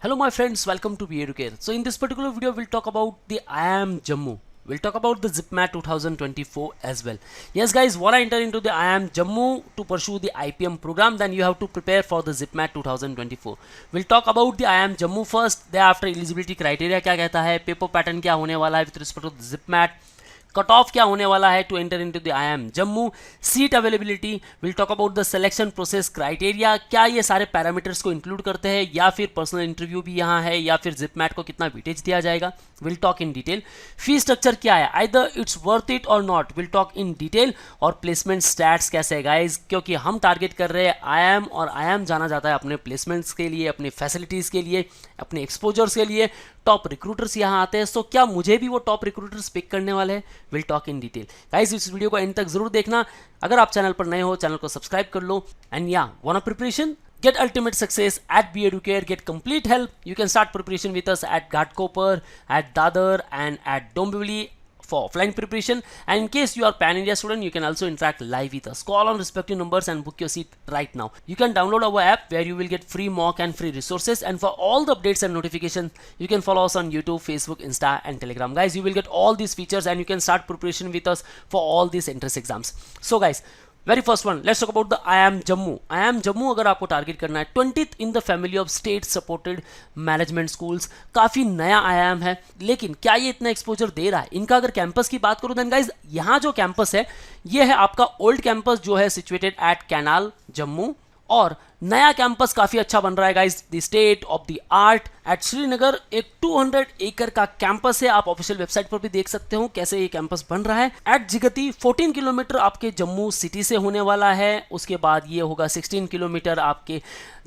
Hello my friends, welcome to BEducare. So in this particular video we'll talk about the IIM Jammu. We'll talk about the ZipMat 2024 as well. Yes guys, wanna enter into the IIM Jammu to pursue the IPM program, then you have to prepare for the ZipMat 2024. We'll talk about the IIM Jammu first, thereafter eligibility criteria क्या कहता है, paper pattern क्या होने वाला है with respect to the ZipMat, cut off क्या होने वाला है to enter into the IIM Jammu, seat availability, will talk about the selection process criteria, क्या ये सारे पैरामीटर्स को इंक्लूड करते हैं या फिर पर्सनल इंटरव्यू भी यहाँ है या फिर जिपमैट को कितना वेटेज दिया जाएगा, will talk in detail. Fee structure क्या है, आइदर इट्स वर्थ इट और not, will talk in detail. और प्लेसमेंट स्टैट्स कैसे है गाइज, क्योंकि हम टारगेट कर रहे हैं IIM और IIM जाना जाता है अपने प्लेसमेंट्स के लिए, अपने फैसिलिटीज़ के लिए, अपने एक्सपोजर्स के लिए. टॉप रिक्रूटर्स यहाँ आते हैं, सो क्या मुझे भी वो टॉप रिक्रूटर्स पिक करने वाले हैं, will talk in detail. Guys इस वीडियो को एंड तक जरूर देखना. अगर आप चैनल पर नए हो चैनल को सब्सक्राइब कर लो. एंड या want preparation, get ultimate success at BEducare, get complete help. You can start preparation with us at Ghatkopar, at Dadar and at Dombivli for offline preparation. And in case you are Pan India student, you can also interact live with us. Call on respective numbers and book your seat right now. You can download our app where you will get free mock and free resources. And for all the updates and notifications, you can follow us on YouTube, Facebook, Insta and Telegram. Guys, you will get all these features and you can start preparation with us for all these entrance exams. So guys, very first one, let's talk about the IIM Jammu. IIM Jammu अगर आपको target करना है, 20th in the family of state supported management schools. काफ़ी नया IIM है, लेकिन क्या ये इतना एक्सपोजर दे रहा है? इनका अगर कैंपस की बात करूँ देन गाइज, यहाँ जो कैंपस है ये है आपका ओल्ड कैंपस जो है सिचुएटेड एट कैनाल जम्मू, और नया कैंपस काफी अच्छा बन रहा है guys, the state of the art at Srinagar. एक 200 एकड़ का कैंपस है, आप ऑफिशियल वेबसाइट पर भी देख सकते हो कैसे ये कैंपस बन रहा है. एट जिगती 14 किलोमीटर आपके जम्मू सिटी से होने वाला है. उसके बाद ये होगा 16 किलोमीटर आपके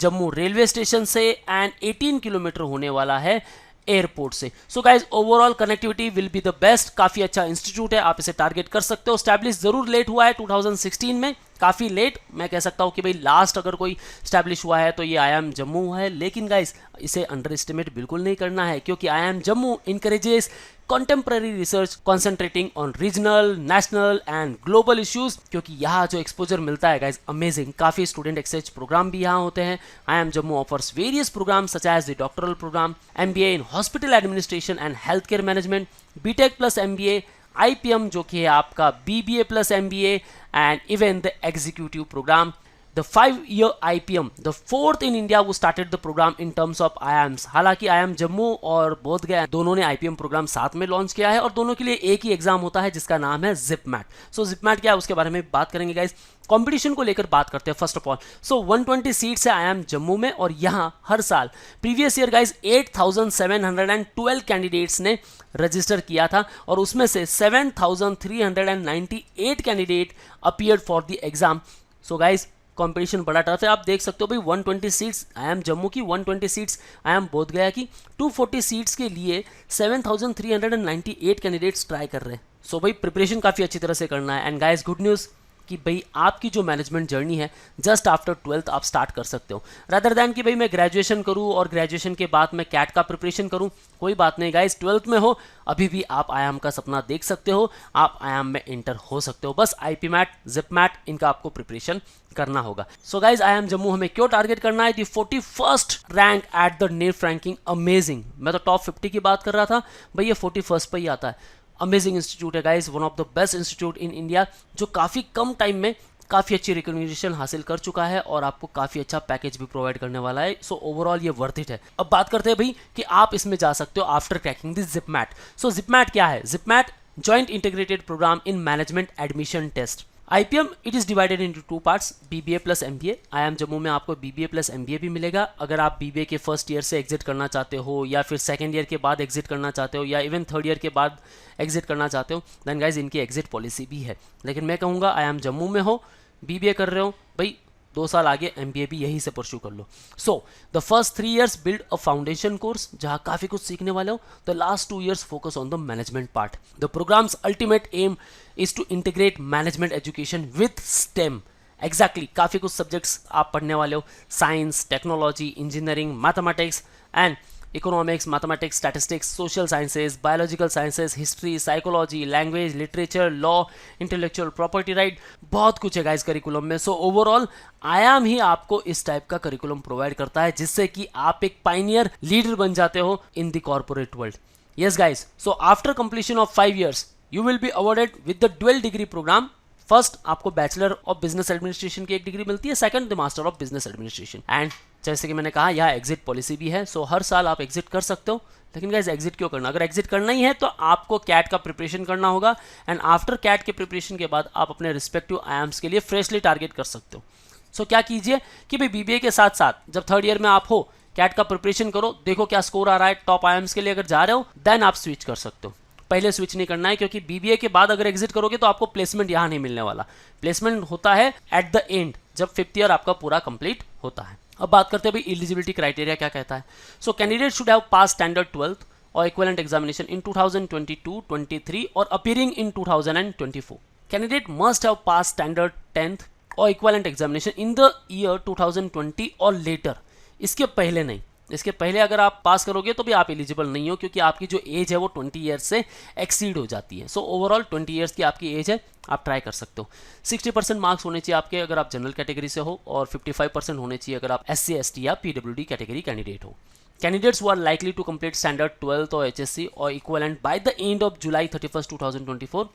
जम्मू रेलवे स्टेशन से एंड 18 किलोमीटर होने वाला है एयरपोर्ट से. So guys overall connectivity will be the best. काफी अच्छा इंस्टीट्यूट है, आप इसे टारगेट कर सकते हो. स्टैब्लिश जरूर लेट हुआ है 2016 में, काफ़ी लेट. मैं कह सकता हूँ कि भाई लास्ट अगर कोई स्टैब्लिश हुआ है तो ये IIM जम्मू है, लेकिन गाइस इसे अंडर एस्टिमेट बिल्कुल नहीं करना है, क्योंकि IIM Jammu encourages contemporary research concentrating on regional, national and global issues. क्योंकि यहाँ जो एक्सपोजर मिलता है गाइज अमेजिंग. काफ़ी स्टूडेंट एक्सचेंज प्रोग्राम भी यहाँ होते हैं. IIM Jammu offers various programme such as the doctoral programme, MBA in hospital administration and health care management, BTech plus MBA, IPM जो कि है आपका BBA plus MBA and even the executive program. The 5-year IPM, the fourth in India who started the program in terms of IIMs. हालांकि IIM Jammu और बोध गया दोनों ने IPM प्रोग्राम साथ में लॉन्च किया है और दोनों के लिए एक ही एग्जाम होता है जिसका नाम है ZipMat. सो ZipMat क्या है उसके बारे में बात करेंगे गाइस. कंपटीशन को लेकर बात करते हैं first of all. So 120 seats है IIM जम्मू में, और यहाँ हर साल प्रीवियस ईयर गाइज 8,712 कैंडिडेट्स ने रजिस्टर किया था और उसमें से 7,398 candidate appeared for the exam. So guys competition बड़ा टफ है. आप देख सकते हो भाई 120 सीट्स IIM जम्मू की, 120 सीट्स IIM बोध गया की, 240 सीट्स के लिए 7,398 कैंडिडेट्स ट्राई कर रहे हैं. सो भाई प्रिपरेशन काफ़ी अच्छी तरह से करना है. एंड गाइज गुड न्यूज़ कि भाई आपकी जो मैनेजमेंट जर्नी है जस्ट आफ्टर 12th आप स्टार्ट कर सकते हो, रादर दैन कि भाई मैं ग्रेजुएशन करूं और ग्रेजुएशन के बाद मैं कैट का प्रिपरेशन करूं. कोई बात नहीं गाइस, 12th में हो अभी भी आप IIM का सपना देख सकते हो, आप IIM में एंटर हो सकते हो. बस IPMAT, ZipMat इनका आपको प्रिपरेशन करना होगा. सो गाइज IIM जम्मू हमें क्यों टारगेट करना है? दी 41st rank at the NIRF ranking, amazing. मैं तो टॉप 50 की बात कर रहा था, भाई ये 41st पर ही आता है. अमेजिंग इंस्टीट्यूट है guys, one of the best institute in India, जो काफ़ी कम टाइम में काफ़ी अच्छी रिकॉग्निशन हासिल कर चुका है और आपको काफ़ी अच्छा पैकेज भी प्रोवाइड करने वाला है. सो ओवरऑल ये वर्थ इट है. अब बात करते हैं भाई कि आप इसमें जा सकते हो after cracking this ZipMat. So ZipMat क्या है? ZipMat joint integrated programme in management admission test. IPM it is divided into 2 parts, BBA plus MBA. IIM Jammu में आपको BBA प्लस MBA भी मिलेगा. अगर आप BBA के फर्स्ट ईयर से एग्जिट करना चाहते हो या फिर सेकंड ईयर के बाद एग्जिट करना चाहते हो या इवन थर्ड ईयर के बाद एग्जिट करना चाहते हो, देन गाइज इनकी एग्जिट पॉलिसी भी है. लेकिन मैं कहूँगा IIM जम्मू में हो, BBA कर रहे हो, भाई 2 साल आगे MBA भी यहीं से परस्यू कर लो. So the first 3 years build a foundation course जहाँ काफ़ी कुछ सीखने वाले हो. The last 2 years focus on the management part. The programmes ultimate aim is to integrate management education with STEM. Exactly काफ़ी कुछ सब्जेक्ट्स आप पढ़ने वाले हो, science, technology, engineering, mathematics and economics, mathematics, statistics, social sciences, biological sciences, history, psychology, language, literature, law, intellectual property right, बहुत कुछ है guys curriculum में। सो ओवरऑल आयाम ही आपको इस टाइप का करिकुलम प्रोवाइड करता है जिससे कि आप एक पाइनियर लीडर बन जाते हो in the corporate world. Yes guys, so after completion of 5 years you will be awarded with the dual degree programme. First आपको बैचलर ऑफ बिजनेस एडमिनिस्ट्रेशन की एक डिग्री मिलती है, second the master of business administration. And जैसे कि मैंने कहा यहाँ एग्जिट पॉलिसी भी है, सो हर साल आप एग्जिट कर सकते हो। लेकिन गाइस एग्जिट क्यों करना? अगर एग्जिट करना ही है तो आपको कैट का प्रिपरेशन करना होगा एंड आफ्टर कैट के प्रिपरेशन के बाद आप अपने रिस्पेक्टिव आयाम्स के लिए फ्रेशली टारगेट कर सकते हो। सो क्या कीजिए कि भाई बीबीए के साथ साथ जब थर्ड ईयर में आप हो कैट का प्रिपरेशन करो, देखो क्या स्कोर आ रहा है, टॉप आयाम्स के लिए अगर जा रहे हो देन आप स्विच कर सकते हो। पहले स्विच नहीं करना है क्योंकि बीबीए के बाद अगर एग्जिट करोगे तो आपको प्लेसमेंट यहाँ नहीं मिलने वाला। प्लेसमेंट होता है एट द एंड जब 5th ईयर आपका पूरा कंप्लीट होता है। अब बात करते हैं भाई एलिजिबिलिटी क्राइटेरिया क्या कहता है। So candidate should have pass standard 12th और इक्विवेलेंट एग्जामिनेशन इन 2022-23 और appearing in 2024। Candidate must have pass standard 10th और equivalent examination in the year 2020 और लेटर। इसके पहले नहीं, इसके पहले अगर आप पास करोगे तो भी आप एलिजिबल नहीं हो क्योंकि आपकी जो एज है वो 20 ईयर्स से एक्सीड हो जाती है। सो ओवरऑल 20 ईयर्स की आपकी एज है, आप ट्राई कर सकते हो। 60% मार्क्स होने चाहिए आपके अगर आप जनरल कैटेगरी से हो और 55% होने चाहिए अगर आप SC ST या PWD कैटेगरी कैंडिडेट हो। Candidates who are likely to complete standard 12th और HSC और equivalent by the end of July 31st, 2024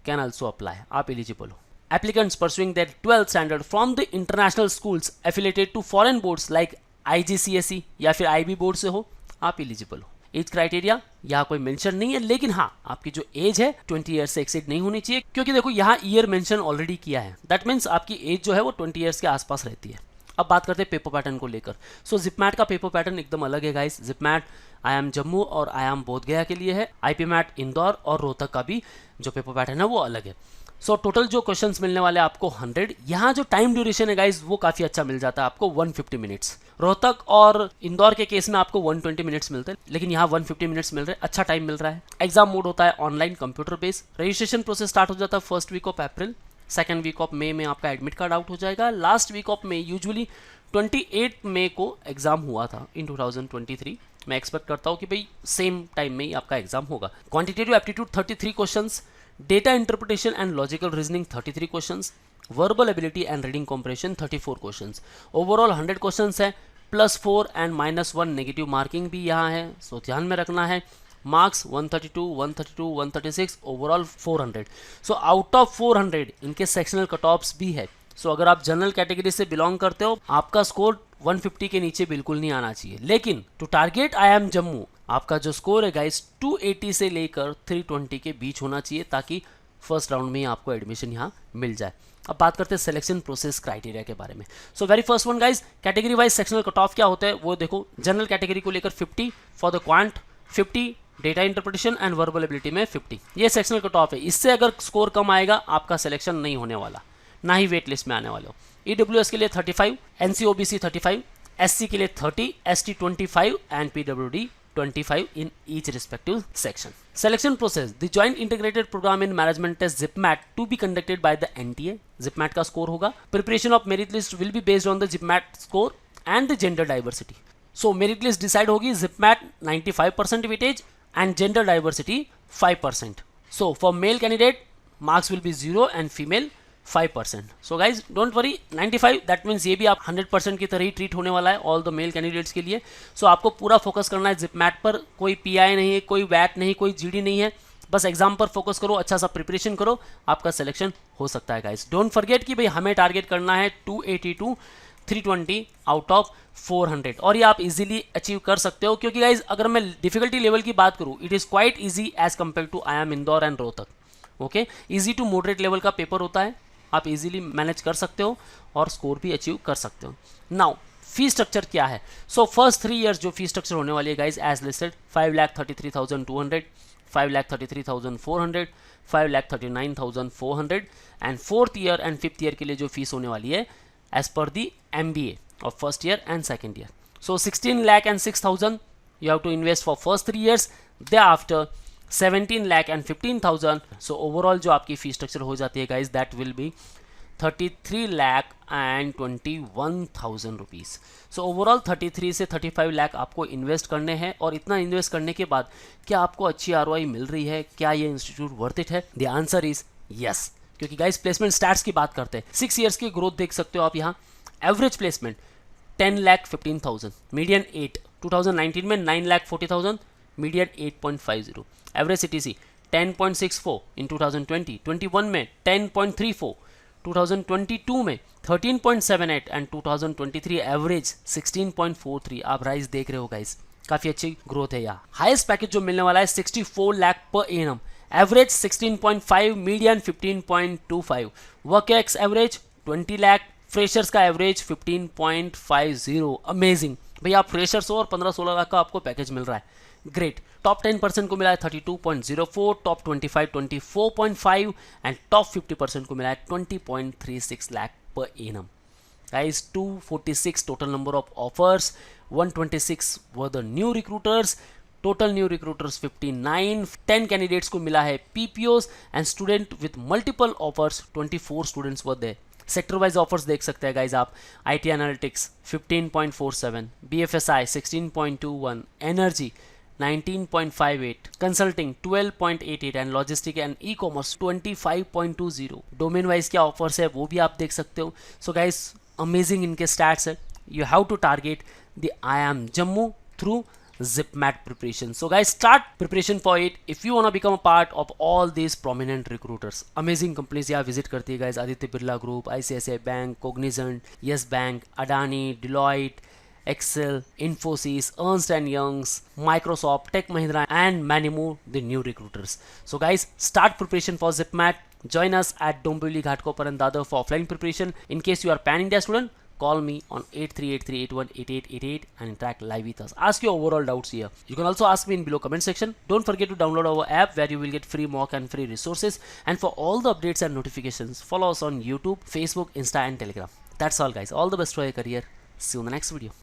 can also apply, आप एलिजिबल हो। Applicants pursuing their 12th standard from the international schools affiliated to foreign boards like IGCSE या फिर IB board से हो, आप eligible हो। एज क्राइटेरिया यहाँ कोई मेंशन नहीं है, लेकिन हाँ आपकी जो एज है 20 ईयर से एक्सीड नहीं होनी चाहिए क्योंकि देखो यहाँ ईयर मेंशन ऑलरेडी किया है। दैट मीन्स आपकी एज जो है वो 20 ईयर्स के आसपास रहती है। अब बात करते हैं पेपर पैटर्न को लेकर। सो जिपमैट का पेपर पैटर्न एकदम अलग है गाइस। जिपमैट आयाम जम्मू और आयाम बोधगया के लिए है, IPMAT इंदौर और रोहतक का भी जो पेपर पैटर्न है वो अलग है। सो टोटल जो क्वेश्चंस मिलने वाले आपको 100। यहाँ जो टाइम ड्यूरेशन है गाइज वो काफ़ी अच्छा मिल जाता है आपको 150 मिनट्स। रोहतक और इंदौर के केस में आपको 120 मिनट्स मिलते हैं, लेकिन यहाँ 150 मिनट्स मिल रहे हैं, अच्छा टाइम मिल रहा है। एग्जाम मोड होता है online computer based. Registration process start हो जाता है first week of April, second week of May में आपका एडमिट कार्ड आउट हो जाएगा। Last week of May usually 28 मई को एग्जाम हुआ था इन 2023। मैं एक्सपेक्ट करता हूँ कि भाई सेम टाइम में ही आपका एग्जाम होगा। Quantitative aptitude 33 questions, data interpretation and logical reasoning 33 questions, verbal ability and reading compression 34 questions. Overall 100 questions है, +4 एंड -1 नेगेटिव मार्किंग भी यहाँ है, सो ध्यान में रखना है। Marks 132, 132, 136, overall 400। So out of 400 इनके सेक्शनल कट ऑफ्स भी है। सो अगर आप जनरल कैटेगरी से बिलोंग करते हो आपका स्कोर 150 के नीचे बिल्कुल नहीं आना चाहिए, लेकिन टू टारगेट IIM जम्मू आपका जो स्कोर है गाइस 280 से लेकर 320 के बीच होना चाहिए ताकि फर्स्ट राउंड में ही आपको एडमिशन यहाँ मिल जाए। अब बात करते हैं सिलेक्शन प्रोसेस क्राइटेरिया के बारे में। So very first one guys, category wise sectional cut off क्या होता है वो देखो। जनरल कैटेगरी को लेकर 50, for the quant 50, data interpretation and verbal ability में 50, ये सेक्शनल कट ऑफ है। इससे अगर स्कोर कम आएगा आपका सिलेक्शन नहीं होने वाला, ना ही वेट लिस्ट में आने वाले हो। EWS के लिए 35, NC-OBC 35, SC के लिए 30, ST 25 and PWD 25 in each respective section. Selection process: the Joint Integrated Program in Management Test (JIPMAT) to be conducted by the NTA. JIPMAT का स्कोर होगा। Preparation of merit list will be based on the JIPMAT score and the gender diversity. So merit list decide होगी JIPMAT 95% weightage and gender diversity 5%. So for male candidate marks will be 0 and female 5%. So guys don't worry, 95 that means ये भी आप 100% की तरह ही treat होने वाला है all the male candidates के लिए। सो आपको पूरा फोकस करना है जिपमैट पर, कोई PI नहीं है, कोई वैट नहीं, कोई GD नहीं है, बस एग्जाम पर फोकस करो, अच्छा सा प्रिपरेशन करो, आपका सिलेक्शन हो सकता है गाइस। डोंट फॉरगेट कि भाई हमें टारगेट करना है 280 to 320 आउट ऑफ 400 और ये आप इजीली अचीव कर सकते हो क्योंकि गाइज अगर मैं डिफिकल्टी लेवल की बात करूँ it is quite easy as compare to IIM Indore and Rohtak. Okay, easy to moderate level का पेपर होता है, आप इजीली मैनेज कर सकते हो और स्कोर भी अचीव कर सकते हो। नाउ फी स्ट्रक्चर क्या है? सो फर्स्ट 3 इयर्स जो फी स्ट्रक्चर होने वाली है guys as listed 5,33,200, 5,33,400, 5,39,400 and fourth year and fifth year के लिए जो फीस होने वाली है as per the MBA of first year and second year. So 16 lakh and 6,000 you have to invest for first 3 years, thereafter 17 lakh and 15,000। So overall जो आपकी fee structure हो जाती है guys that will be 33,21,000 rupees. So overall 33 से 35 लाख आपको invest करने हैं, और इतना इन्वेस्ट करने के बाद क्या आपको अच्छी आरओआई मिल रही है? क्या ये इंस्टीट्यूट वर्थ इट है? द आंसर इज यस, क्योंकि गाइस प्लेसमेंट स्टैट्स की बात करते हैं। 6 ईयर्स की ग्रोथ देख सकते हो आप यहाँ। एवरेज प्लेसमेंट 10,15,000, मीडियन 8, 2019 में 9,40,000, मीडियन 8.50, एवरेज सीटीसी 10.64 इन 2020, 21 में 10.34, 2022 में 13.78 एंड 2023 एवरेज 16.43। आप राइज देख रहे हो गाइस, काफी अच्छी ग्रोथ है यहाँ। हाईएस्ट पैकेज जो मिलने वाला है 64 lakh per annum, average 16.5, median 15.25, work ex average 20 lakh, freshers का एवरेज 15.50। अमेजिंग भैया, आप फ्रेशर्स हो और 15-16 लाख का आपको पैकेज मिल रहा है, ग्रेट। टॉप 10% को मिला है 32.04, टॉप 25 24.5 एंड टॉप 50% को मिला है 20.36 lakh per annum. Guys 246 total number of offers, 126 were the new recruiters, total new recruiters 59, 10 candidates को मिला है PPOs and student with multiple offers 24 students were there. Sector wise offers देख सकते हैं गाइज आप। IT analytics 15.47, BFSI 16.21, energy 19.58, consulting 12.88 and logistic and e commerce 25.20। Domain wise क्या offers है वो भी आप देख सकते हो। सो गाइज अमेजिंग इनके स्टैट्स है। You have to target the IIM Jammu through ZipMat preparation. So guys, start preparation for it if you want to become a part of all these prominent recruiters. Amazing companies यहाँ visit करती है guys, Aditya Birla group, ICICI bank, Cognizant, Yes bank, Adani, Deloitte, Excel, Infosys, Ernst and Youngs, Microsoft, Tech Mahindra and many more the new recruiters. So guys, start preparation for ZipMat. Join us at Dombivli Ghatkopar and Dadar for offline preparation. In case you are pan-India student, call me on 8383818888 and interact live with us. Ask your overall doubts here. You can also ask me in below comment section. Don't forget to download our app where you will get free mock and free resources. And for all the updates and notifications, follow us on YouTube, Facebook, Insta and Telegram. That's all guys. All the best for your career. See you in the next video.